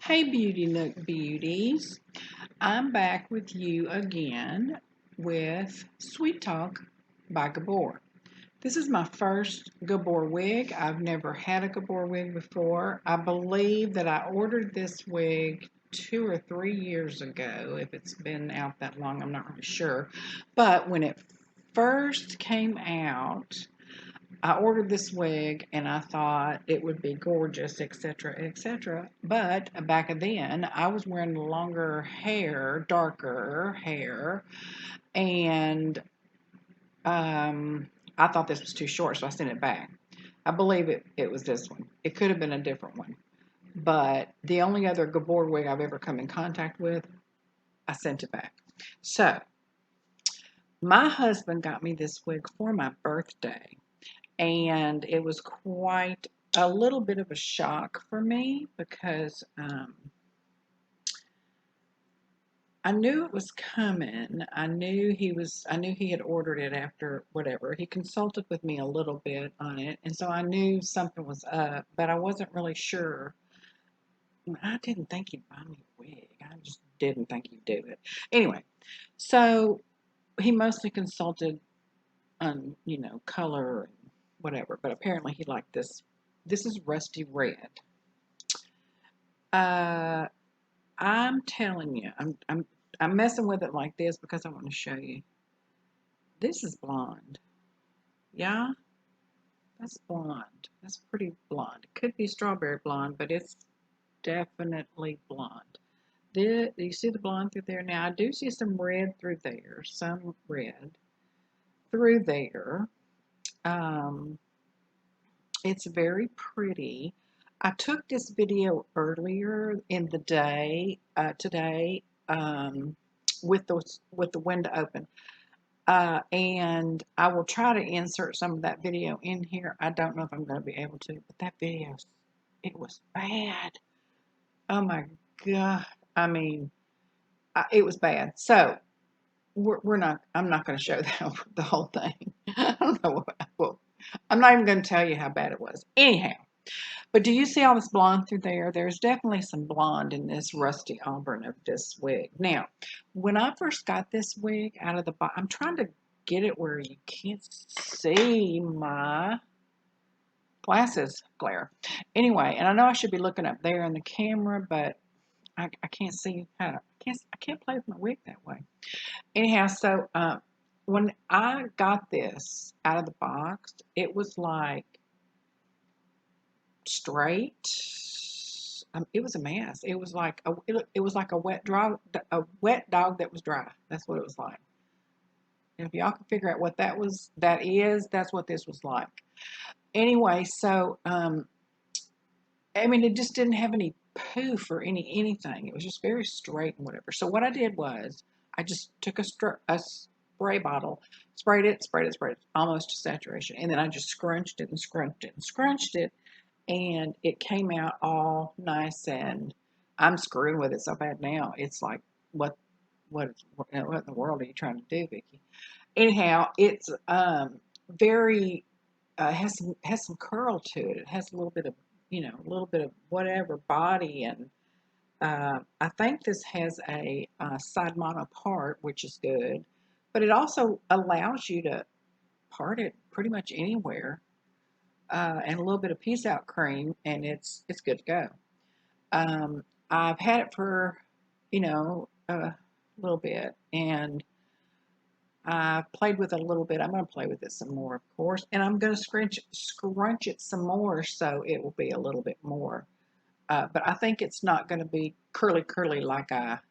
Hey Beauty Nook beauties, I'm back with you again with Sweet Talk by Gabor. This is my first Gabor wig. I've never had a Gabor wig before. I believe that I ordered this wig 2 or 3 years ago. If it's been out that long, I'm not really sure. But when it first came out, I ordered this wig and I thought it would be gorgeous, etc., etc. But back then, I was wearing longer hair, darker hair, and I thought this was too short, so I sent it back. I believe it was this one. It could have been a different one. But the only other Gabor wig I've ever come in contact with, I sent it back. So, my husband got me this wig for my birthday. And it was quite a little bit of a shock for me because I knew it was coming. I knew he had ordered it after whatever. He consulted with me a little bit on it, and so I knew something was up, but I wasn't really sure. I didn't think he'd buy me a wig. I just didn't think he'd do it. Anyway, so he mostly consulted on, color and whatever, but apparently he liked this. This is rusty red. Uh, I'm telling you, I'm messing with it like this because I want to show you. This is blonde. Yeah, that's blonde. That's pretty blonde. It could be strawberry blonde, but it's definitely blonde. You see the blonde through there? Now I do see some red through there, some red through there. Um, it's very pretty. I took this video earlier in the day, today, with the window open, and I will try to insert some of that video in here. I don't know if I'm going to be able to, but that video, it was bad. Oh my God! I mean, it was bad. So we're not. I'm not going to show the whole thing. I don't know. Well, I'm not even going to tell you how bad it was. Anyhow. But do you see all this blonde through there? There's definitely some blonde in this rusty auburn of this wig. Now, when I first got this wig out of the box, I'm trying to get it where you can't see my glasses glare. Anyway, and I know I should be looking up there in the camera, but I can't see how to, I can't play with my wig that way. Anyhow, so when I got this out of the box, it was like straight. It was a mess. It was like a wet dog that was dry. That's what it was like. And if y'all can figure out what that's what this was like. Anyway, so I mean, it just didn't have any poof or anything. It was just very straight and whatever. So what I did was I just took a spray bottle, sprayed it, almost to saturation, and then I just scrunched it and scrunched it and scrunched it, and it came out all nice, and I'm screwing with it so bad now. It's like, what in the world are you trying to do, Vicky? Anyhow, it's very has some curl to it. It has a little bit of a little bit of whatever body, and I think this has a side mono part, which is good, but it also allows you to part it pretty much anywhere, and a little bit of peace out cream, and it's good to go. I've had it for a little bit, and I played with it a little bit. I'm going to play with it some more, of course, and I'm going to scrunch it some more so it will be a little bit more. But I think it's not going to be curly like that.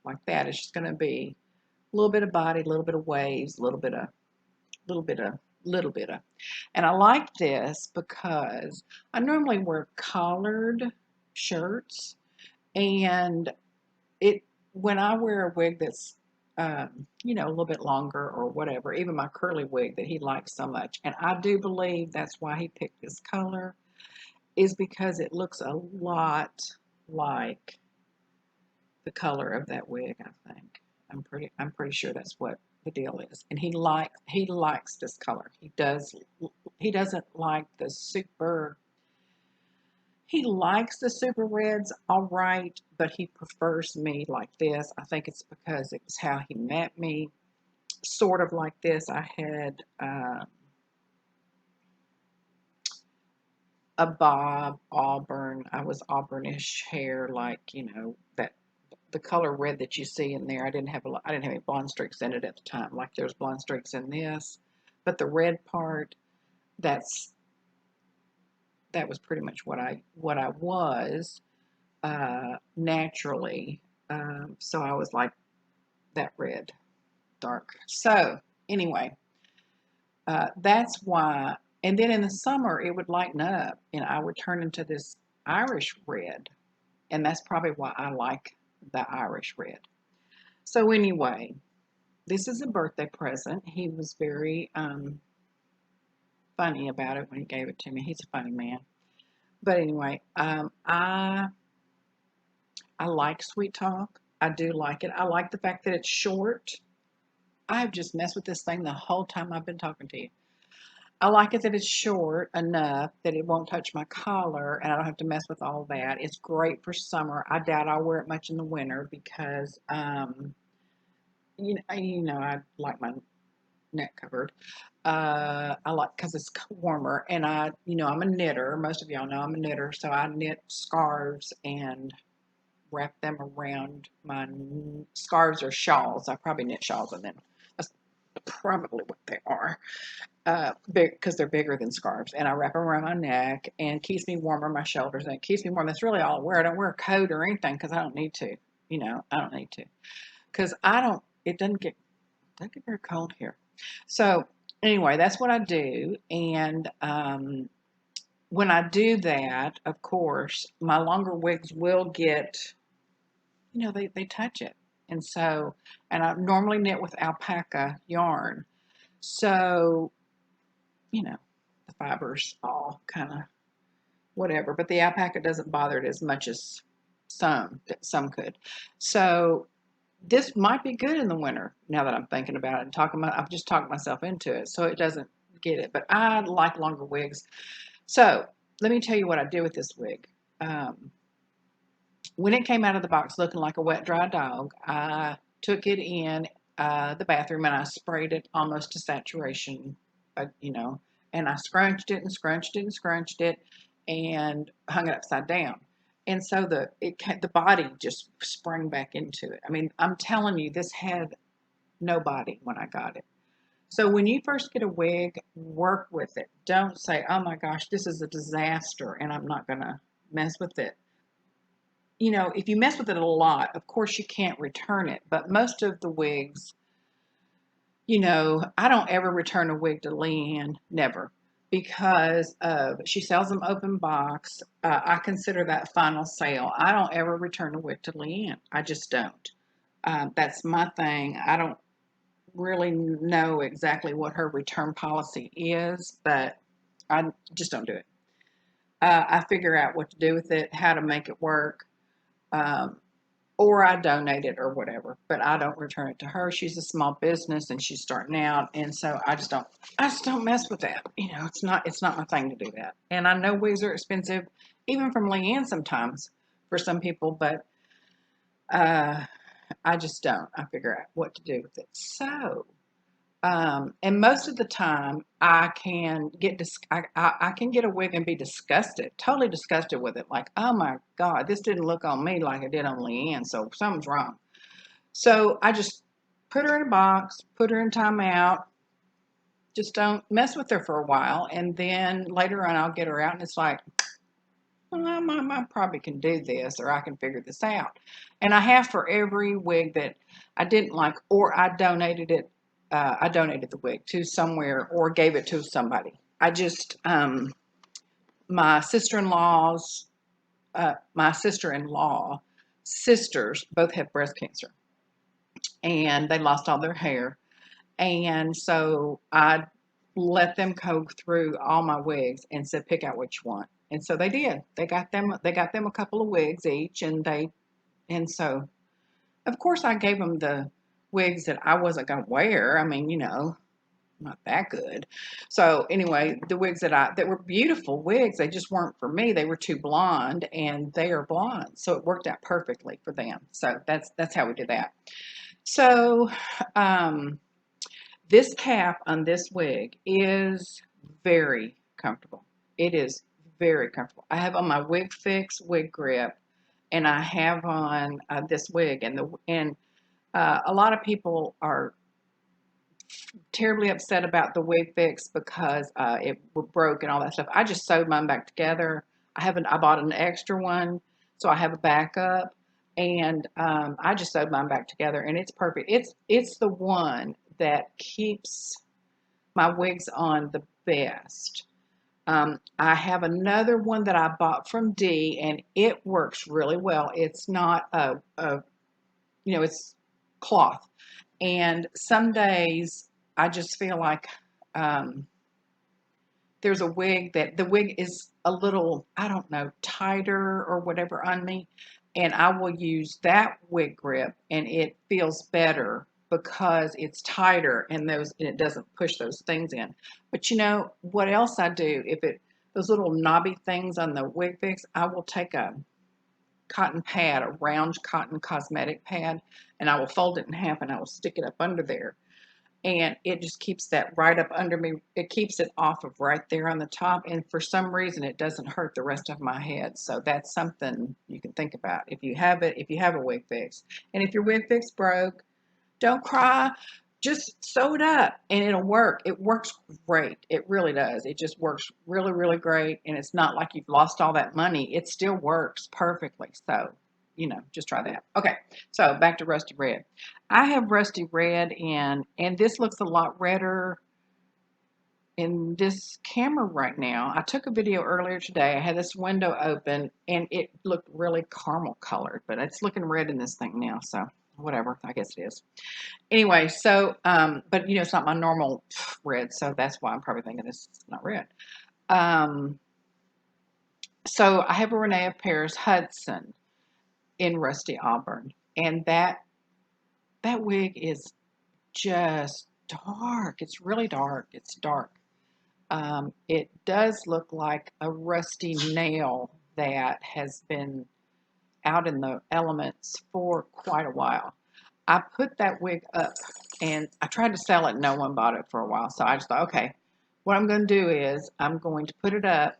It's just going to be a little bit of body, a little bit of waves, little bit of, little bit of. And I like this because I normally wear collared shirts, and it when I wear a wig that's a little bit longer or whatever, even my curly wig that he likes so much, and I do believe that's why he picked this color, is because it looks a lot like the color of that wig, I think. I'm pretty sure that's what the deal is. And he likes this color. He doesn't like the super He likes the super reds all right, but he prefers me like this. I think it's because it was how he met me. Sort of like this. I had a bob auburn. I was auburnish hair, like that the color red that you see in there. I didn't have any blonde streaks in it at the time. Like there's blonde streaks in this, but the red part, that's that was pretty much what I was naturally. So I was like that red, dark. So anyway, that's why. And then in the summer, it would lighten up, and I would turn into this Irish red, and that's probably why I like the Irish red. So anyway, this is a birthday present. He was very funny about it when he gave it to me. He's a funny man. But anyway, I like Sweet Talk. I do like it. I like the fact that it's short. I've just messed with this thing the whole time I've been talking to you. I like it that it's short enough that it won't touch my collar and I don't have to mess with all that. It's great for summer. I doubt I'll wear it much in the winter because, I like my neck covered. I like because it's warmer and I'm a knitter. Most of y'all know I'm a knitter, so I knit scarves and wrap them around my scarves or shawls. I probably knit shawls and then that's probably what they are. Big because they're bigger than scarves, and I wrap them around my neck and keeps me warm on my shoulders and it keeps me warm. That's really all I wear. I don't wear a coat or anything because I don't need to. I don't need to because I don't. It doesn't get very cold here. So anyway, that's what I do, and when I do that, of course, my longer wigs will get, they touch it. And so, and I normally knit with alpaca yarn. So, the fibers all kind of whatever, but the alpaca doesn't bother it as much as some could. So this might be good in the winter now that I'm thinking about it and I've just talked myself into it. So it doesn't get it, but I like longer wigs. So let me tell you what I did with this wig. When it came out of the box looking like a wet, dry dog, I took it in the bathroom and I sprayed it almost to saturation, and I scrunched it and scrunched it and scrunched it and hung it upside down. And so the body just sprang back into it. I mean, I'm telling you, this had no body when I got it. So when you first get a wig, work with it. Don't say, "Oh my gosh, this is a disaster and I'm not going to mess with it." If you mess with it a lot, of course you can't return it. But most of the wigs, I don't ever return a wig to LeAnne, never, because she sells them open box. I consider that final sale. I don't ever return a wig to LeAnne. I just don't. That's my thing. I don't really know exactly what her return policy is, but I just don't do it. I figure out what to do with it, how to make it work. Um, or I donate it or whatever, but I don't return it to her. She's a small business and she's starting out, and so I just don't mess with that. It's not my thing to do that. And I know wigs are expensive, even from LeAnne sometimes for some people, but uh, I just don't. I figure out what to do with it. So, and most of the time, I can I can get a wig and be disgusted, totally disgusted with it. Like, oh my God, this didn't look on me like it did on LeAnne, so something's wrong. So I just put her in a box, put her in timeout, just don't mess with her for a while, and then later on I'll get her out, and it's like, well, I probably can do this, or I can figure this out. And I have for every wig that I didn't like, or I donated it. I donated the wig to somewhere or gave it to somebody. I just, my sister-in-law's, my sister-in-law sisters both have breast cancer, and they lost all their hair. And so I let them go through all my wigs and said, pick out what you want. And so they did. They got them a couple of wigs each, and so of course I gave them the wigs that I wasn't going to wear. I mean, not that good. So anyway, the wigs that were beautiful wigs, they just weren't for me. They were too blonde, and they are blonde, so it worked out perfectly for them. So that's how we did that. So this cap on this wig is very comfortable. It is very comfortable. I have on my Wig Fix wig grip, and I have on this wig, and a lot of people are terribly upset about the Wig Fix because it broke and all that stuff. I just sewed mine back together. I bought an extra one, so I have a backup, and I just sewed mine back together, and it's perfect. It's the one that keeps my wigs on the best. I have another one that I bought from D, and it works really well. It's not it's cloth. And some days I just feel like um, there's a wig that the wig is a little, I don't know, tighter or whatever on me. And I will use that wig grip, and it feels better because it's tighter and it doesn't push those things in. But you know what else I do? Those little knobby things on the Wig Fix, I will take a cotton pad, a round cotton cosmetic pad, and I will fold it in half and I will stick it up under there. And it just keeps that right up under me. It keeps it off of right there on the top. And for some reason, it doesn't hurt the rest of my head. So that's something you can think about if you have a Wig Fix. And if your Wig Fix broke, don't cry. Just sew it up and it'll work. It works great. It really does. It just works really, really great. And it's not like you've lost all that money. It still works perfectly. So, just try that. Okay. So back to Rusty Red. I have Rusty Red and this looks a lot redder in this camera right now. I took a video earlier today. I had this window open and it looked really caramel colored, but it's looking red in this thing now. So whatever, I guess it is. Anyway, so, but it's not my normal red, so that's why I'm probably thinking this is not red. So I have a Renee of Paris Hudson in Rusty Auburn, and that wig is just dark. It's really dark. It's dark. It does look like a rusty nail that has been out in the elements for quite a while. I put that wig up and I tried to sell it. No one bought it for a while. So I just thought, okay, what I'm going to do is I'm going to put it up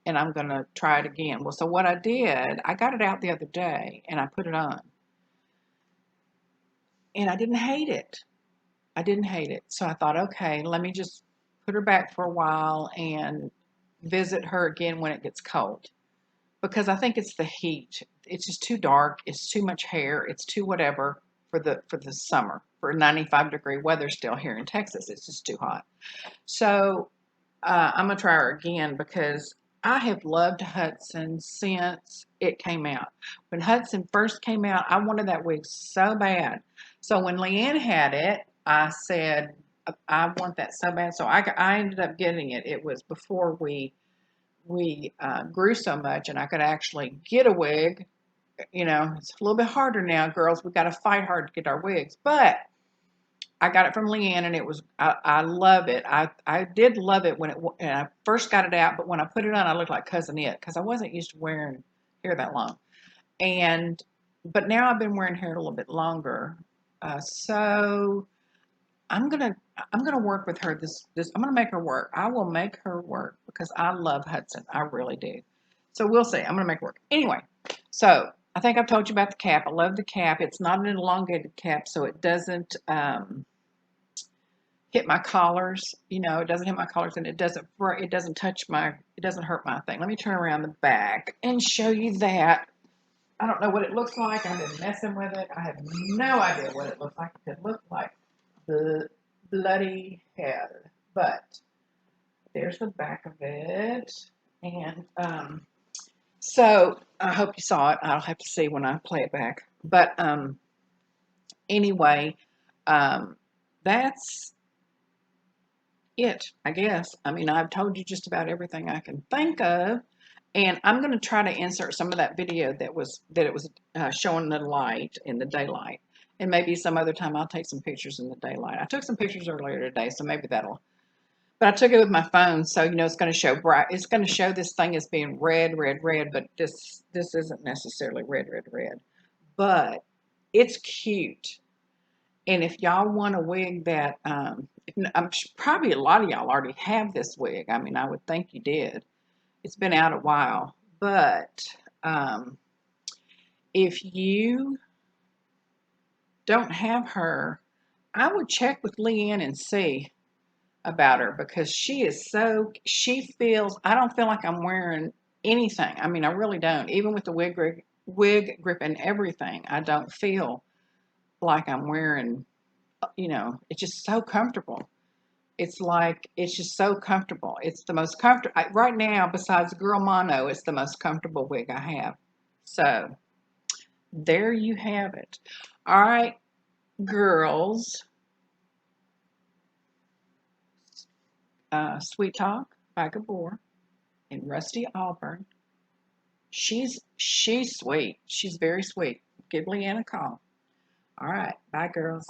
and I'm going to try it again. Well, so what I did, I got it out the other day and I put it on. And I didn't hate it. I didn't hate it. So I thought, okay, let me just put her back for a while and visit her again when it gets cold. Because I think it's the heat. It's just too dark. It's too much hair. It's too whatever for the summer. For 95-degree weather still here in Texas. It's just too hot. So I'm going to try her again because I have loved Hudson since it came out. When Hudson first came out, I wanted that wig so bad. So when LeAnne had it, I said, I want that so bad. So I ended up getting it. It was before we grew so much and I could actually get a wig. It's a little bit harder now, girls. We've got to fight hard to get our wigs. But I got it from LeAnne and I love it. I did love it when I first got it out, but when I put it on, I looked like Cousin It because I wasn't used to wearing hair that long. But now I've been wearing hair a little bit longer. So I'm gonna work with her. I'm gonna make her work. I will make her work because I love Hudson. I really do. So we'll see. I'm gonna make it work. Anyway, so I think I've told you about the cap. I love the cap. It's not an elongated cap, so it doesn't hit my collars. It doesn't hit my collars, and it doesn't hurt my thing. Let me turn around the back and show you that. I don't know what it looks like. I've been messing with it. I have no idea what it looks like. It looks like the bloody hell. But there's the back of it. And so I hope you saw it. I'll have to see when I play it back. But anyway, that's it, I guess. I mean, I've told you just about everything I can think of. And I'm going to try to insert some of that video that it was showing the light in the daylight. And maybe some other time I'll take some pictures in the daylight. I took some pictures earlier today, so maybe that'll. But I took it with my phone, so it's going to show bright. It's going to show this thing as being red, red, red, but this isn't necessarily red, red, red. But it's cute. And if y'all want a wig that, probably a lot of y'all already have this wig. I mean, I would think you did. It's been out a while, but if you don't have her, I would check with LeAnne and see about her because I don't feel like I'm wearing anything. I mean, I really don't. Even with the wig grip and everything, I don't feel like I'm wearing, it's just so comfortable. It's just so comfortable. It's the most comfortable, right now, besides Girl Mono, it's the most comfortable wig I have. So, there you have it. All right, girls. Sweet Talk by Gabor in Rusty Auburn. She's sweet. She's very sweet. Give LeAnne a call. All right. Bye, girls.